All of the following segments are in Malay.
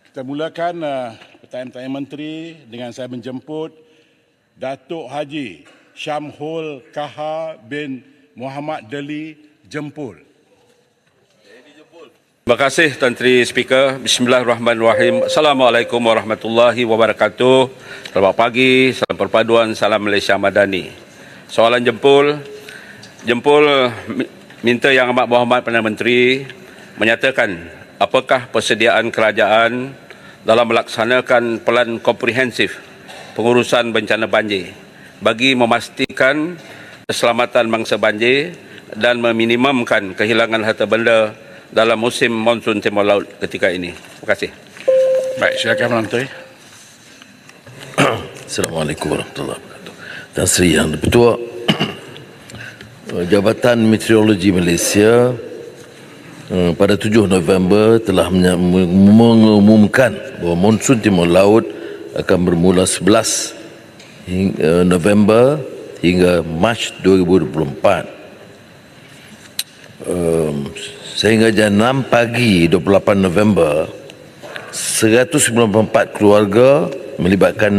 Kita mulakan pertanyaan-pertanyaan menteri dengan saya menjemput Datuk Haji Syamhul Kaha bin Muhammad Deli Jempul. Terima kasih Tan Sri Speaker. Bismillahirrahmanirrahim. Assalamualaikum warahmatullahi wabarakatuh. Selamat pagi, salam perpaduan, salam Malaysia Madani. Soalan Jempul minta Yang Amat Berhormat Perdana Menteri menyatakan apakah persediaan kerajaan dalam melaksanakan pelan komprehensif pengurusan bencana banjir bagi memastikan keselamatan mangsa banjir dan meminimumkan kehilangan harta benda dalam musim monsun Timur Laut ketika ini. Terima kasih. Baik, silakan Menteri. Assalamualaikum warahmatullahi wabarakatuh. Tan Sri Yang Di-Pertua, Jabatan Meteorologi Malaysia pada 7 November telah mengumumkan bahawa monsun Timur Laut akan bermula 11 November hingga Mac 2024. Sehingga jam 6 pagi 28 November, 194 keluarga melibatkan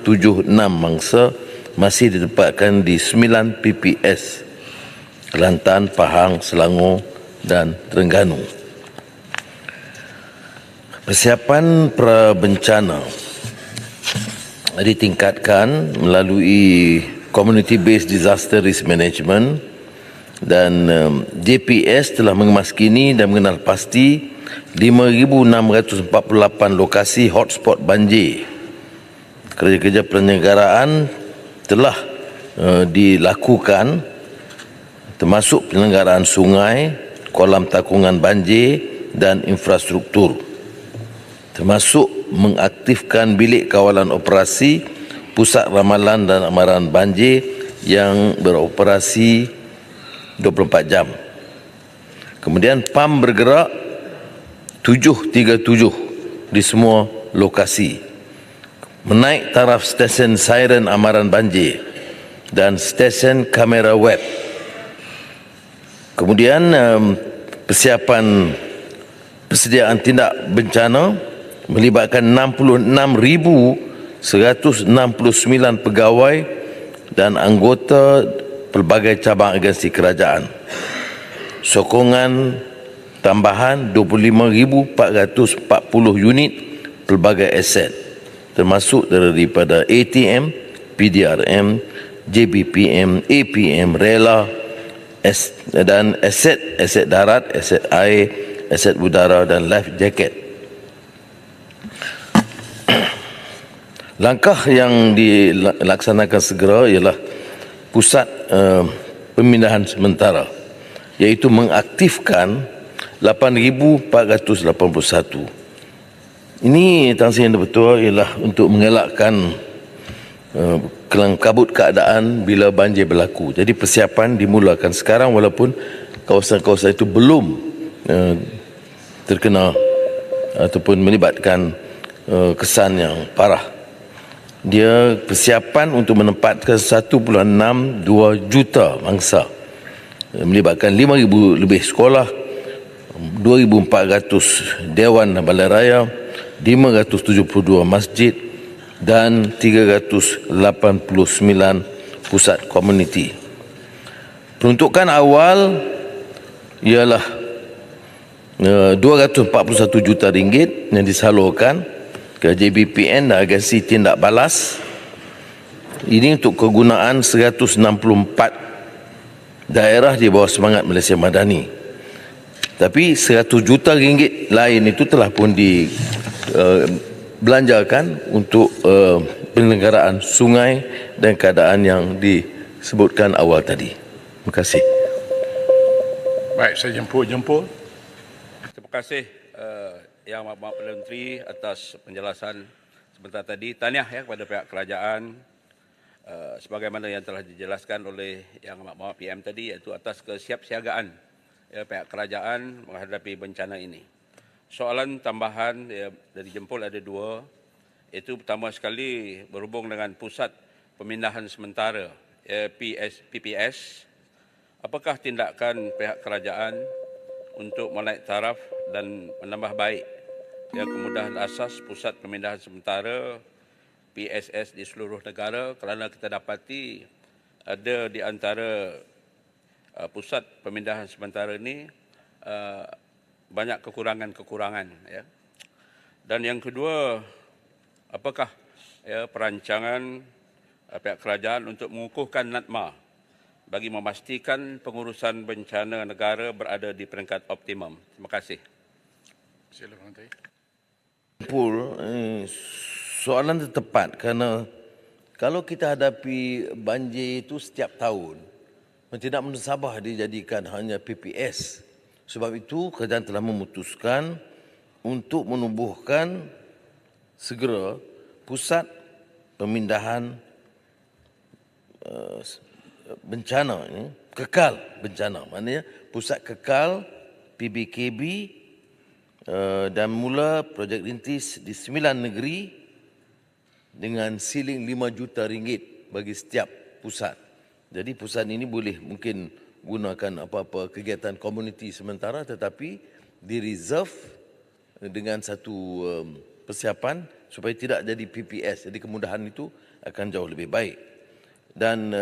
676 mangsa masih ditempatkan di 9 PPS Kelantan, Pahang, Selangor dan Terengganu. Persiapan prabencana ditingkatkan melalui Community Based Disaster Risk Management dan JPS telah mengemaskini dan mengenal pasti 5,648 lokasi hotspot banjir. Kerja-kerja penyelenggaraan telah dilakukan termasuk penyelenggaraan sungai, kolam takungan banjir dan infrastruktur, termasuk mengaktifkan bilik kawalan operasi, pusat ramalan dan amaran banjir yang beroperasi 24 jam. Kemudian PAM bergerak 737 di semua lokasi, menaik taraf stesen siren amaran banjir dan stesen kamera web. Kemudian persediaan tindak bencana melibatkan 66,169 pegawai dan anggota pelbagai cabang agensi kerajaan. Sokongan tambahan 25,440 unit pelbagai aset, termasuk daripada ATM, PDRM, JBPM, APM, rela dan aset darat, aset air, aset udara dan life jacket. Langkah yang dilaksanakan segera ialah pusat pemindahan sementara, iaitu mengaktifkan 8,481. Ini Tan Sri Yang Di-Pertua ialah untuk mengelakkan kelang kabut keadaan bila banjir berlaku. Jadi persiapan dimulakan sekarang walaupun kawasan-kawasan itu belum terkena ataupun melibatkan kesan yang parah. Dia persiapan untuk menempatkan 1.62 juta mangsa, melibatkan 5,000 lebih sekolah, 2,400 dewan dan balai raya, 572 masjid dan 389 pusat komuniti. Peruntukan awal ialah 241 juta ringgit yang disalurkan ke JBPN dan agensi tindak balas. Ini untuk kegunaan 164 daerah di bawah semangat Malaysia Madani. Tapi 100 juta ringgit lain itu telah pun dibelanjakan untuk penyelenggaraan sungai dan keadaan yang disebutkan awal tadi. Terima kasih. Baik, saya jemput. Terima kasih Yang Amat Berhormat Perdana Menteri atas penjelasan sebentar tadi. Tahniah kepada pihak kerajaan sebagaimana yang telah dijelaskan oleh Yang Amat Berhormat PM tadi, iaitu atas kesiapsiagaan pihak kerajaan menghadapi bencana ini. Soalan tambahan dari Jempol ada dua, iaitu pertama sekali berhubung dengan pusat pemindahan sementara PPS. Apakah tindakan pihak kerajaan untuk menaik taraf dan menambah baik yang kemudahan asas pusat pemindahan sementara PSS di seluruh negara, kerana kita dapati ada di antara pusat pemindahan sementara ini banyak kekurangan-kekurangan, ya. Dan yang kedua, apakah perancangan pihak kerajaan untuk mengukuhkan NADMA bagi memastikan pengurusan bencana negara berada di peringkat optimum? Terima kasih. Sila Menteri. Soalan itu tepat kerana kalau kita hadapi banjir itu setiap tahun, tidak mensabah dijadikan hanya PPS. Sebab itu kerajaan telah memutuskan untuk menubuhkan segera pusat pemindahan bencana ini, kekal bencana. Maknanya pusat kekal PBKB dan mula projek rintis di 9 negeri dengan siling 5 juta ringgit bagi setiap pusat. Jadi pusat ini boleh mungkin gunakan apa-apa kegiatan komuniti sementara, tetapi di reserve dengan satu persiapan supaya tidak jadi PPS. Jadi kemudahan itu akan jauh lebih baik. Dan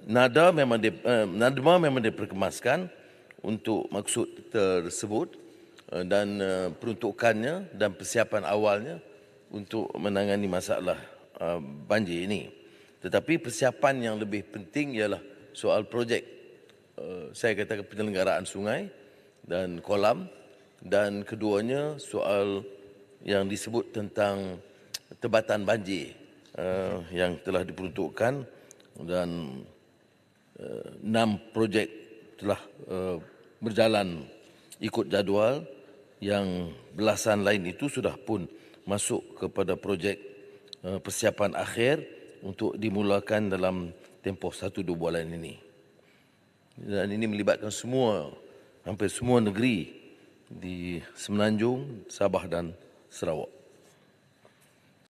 NADMA memang diperkemaskan untuk maksud tersebut dan peruntukannya dan persiapan awalnya untuk menangani masalah banjir ini. Tetapi persiapan yang lebih penting ialah soal projek, saya katakan penyelenggaraan sungai dan kolam, dan keduanya soal yang disebut tentang tebatan banjir yang telah diperuntukkan, dan 6 projek telah berjalan ikut jadual, yang belasan lain itu sudah pun masuk kepada projek persiapan akhir untuk dimulakan dalam tempoh 1-2 bulan ini. Dan ini melibatkan hampir semua negeri di Semenanjung, Sabah dan Sarawak.